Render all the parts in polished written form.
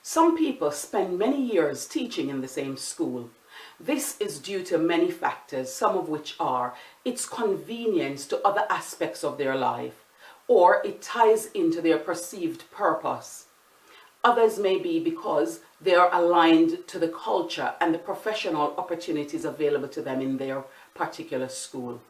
Some people spend many years teaching in the same school. This is due to many factors, some of which are its convenience to other aspects of their life, or it ties into their perceived purpose. Others may be because they are aligned to the culture and the professional opportunities available to them in their particular school.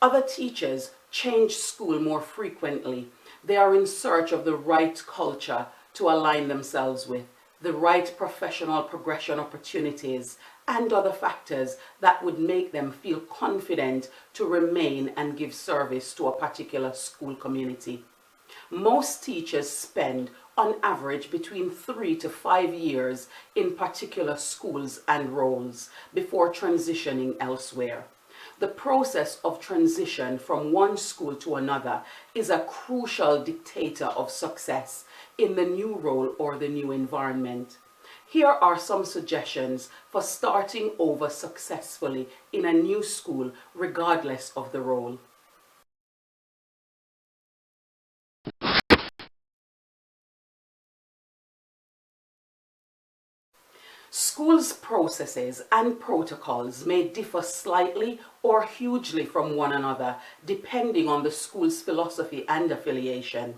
Other teachers change school more frequently. They are in search of the right culture to align themselves with, the right professional progression opportunities, and other factors that would make them feel confident to remain and give service to a particular school community. Most teachers spend, on average, between 3 to 5 years in particular schools and roles before transitioning elsewhere. The process of transition from one school to another is a crucial dictator of success in the new role or the new environment. Here are some suggestions for starting over successfully in a new school, regardless of the role. Schools' processes and protocols may differ slightly or hugely from one another, depending on the school's philosophy and affiliation.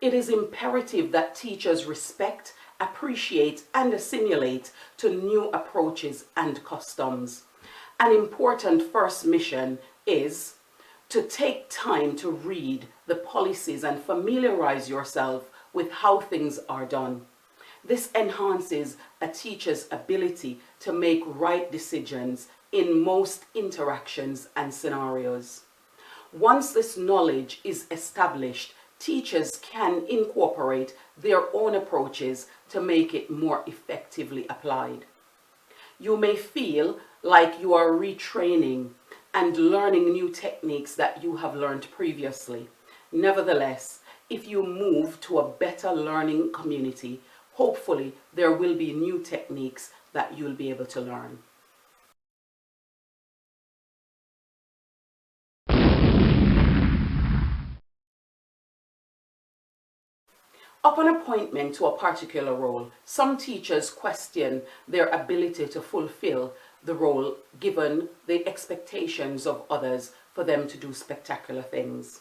It is imperative that teachers respect, appreciate, and assimilate to new approaches and customs. An important first mission is to take time to read the policies and familiarize yourself with how things are done. This enhances a teacher's ability to make right decisions in most interactions and scenarios. Once this knowledge is established, teachers can incorporate their own approaches to make it more effectively applied. You may feel like you are retraining and learning new techniques that you have learned previously. Nevertheless, if you move to a better learning community, hopefully there will be new techniques that you'll be able to learn. Upon appointment to a particular role, some teachers question their ability to fulfill the role given the expectations of others for them to do spectacular things.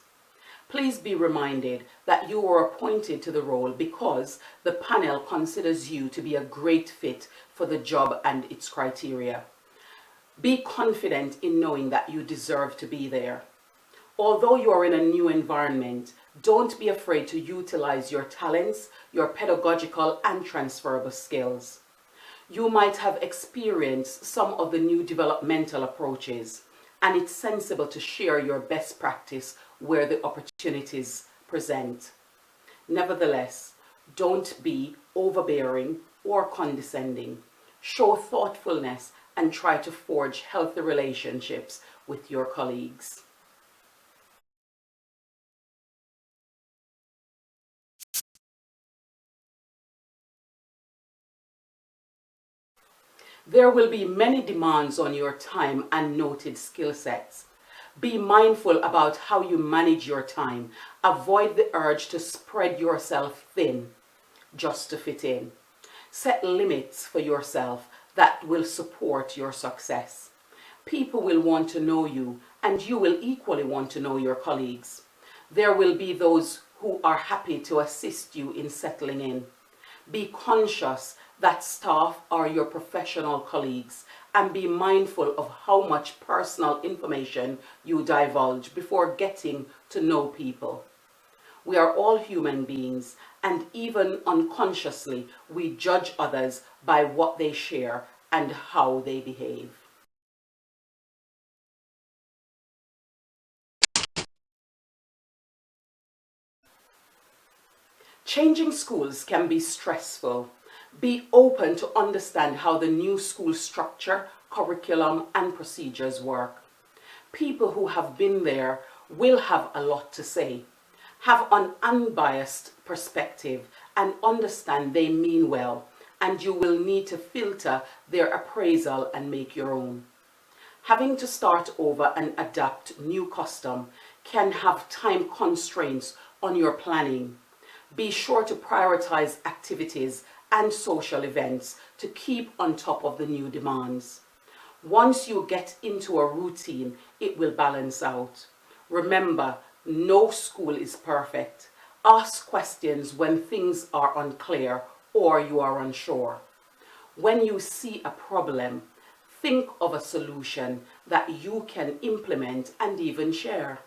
Please be reminded that you were appointed to the role because the panel considers you to be a great fit for the job and its criteria. Be confident in knowing that you deserve to be there. Although you are in a new environment, don't be afraid to utilize your talents, your pedagogical and transferable skills. You might have experienced some of the new developmental approaches, and it's sensible to share your best practice where the opportunities present. Nevertheless, don't be overbearing or condescending. Show thoughtfulness and try to forge healthy relationships with your colleagues. There will be many demands on your time and noted skill sets. Be mindful about how you manage your time. Avoid the urge to spread yourself thin just to fit in. Set limits for yourself that will support your success. People will want to know you, and you will equally want to know your colleagues. There will be those who are happy to assist you in settling in. Be conscious that staff are your professional colleagues, and be mindful of how much personal information you divulge before getting to know people. We are all human beings, and even unconsciously, we judge others by what they share and how they behave. Changing schools can be stressful. Be open to understand how the new school structure, curriculum, and procedures work. People who have been there will have a lot to say. Have an unbiased perspective and understand they mean well, and you will need to filter their appraisal and make your own. Having to start over and adapt new custom can have time constraints on your planning. Be sure to prioritize activities and social events to keep on top of the new demands. Once you get into a routine, it will balance out. Remember, no school is perfect. Ask questions when things are unclear or you are unsure. When you see a problem, think of a solution that you can implement and even share.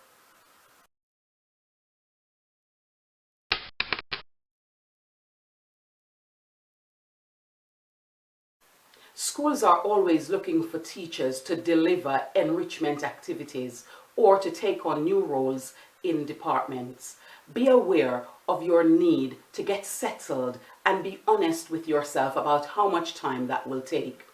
Schools are always looking for teachers to deliver enrichment activities or to take on new roles in departments. Be aware of your need to get settled and be honest with yourself about how much time that will take.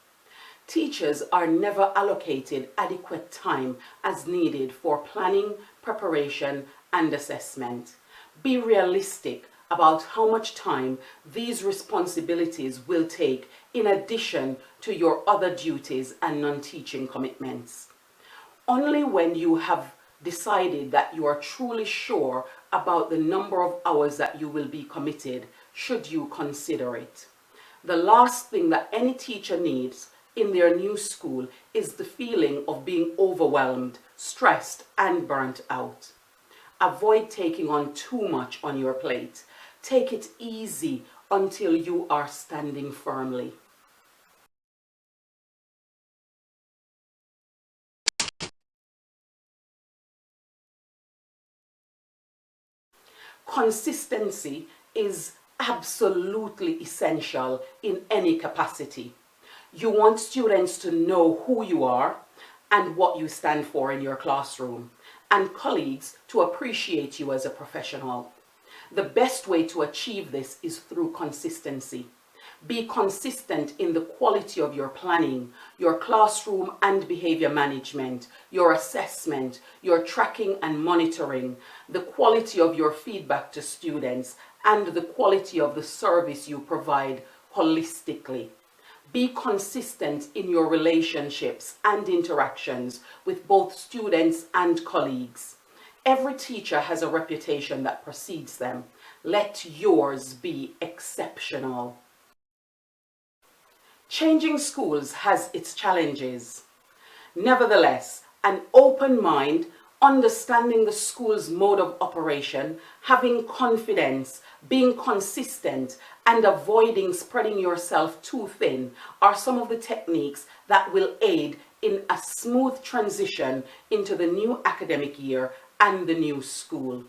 Teachers are never allocated adequate time as needed for planning, preparation, and assessment. Be realistic about how much time these responsibilities will take in addition to your other duties and non-teaching commitments. Only when you have decided that you are truly sure about the number of hours that you will be committed should you consider it. The last thing that any teacher needs in their new school is the feeling of being overwhelmed, stressed, and burnt out. Avoid taking on too much on your plate. Take it easy until you are standing firmly. Consistency is absolutely essential in any capacity. You want students to know who you are and what you stand for in your classroom, and colleagues to appreciate you as a professional. The best way to achieve this is through consistency. Be consistent in the quality of your planning, your classroom and behavior management, your assessment, your tracking and monitoring, the quality of your feedback to students, and the quality of the service you provide holistically. Be consistent in your relationships and interactions with both students and colleagues. Every teacher has a reputation that precedes them. Let yours be exceptional. Changing schools has its challenges. Nevertheless, an open mind, understanding the school's mode of operation, having confidence, being consistent, and avoiding spreading yourself too thin are some of the techniques that will aid in a smooth transition into the new academic year and the new school.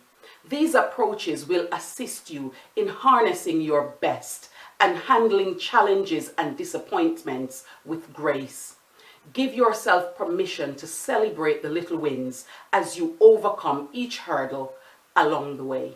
These approaches will assist you in harnessing your best and handling challenges and disappointments with grace. Give yourself permission to celebrate the little wins as you overcome each hurdle along the way.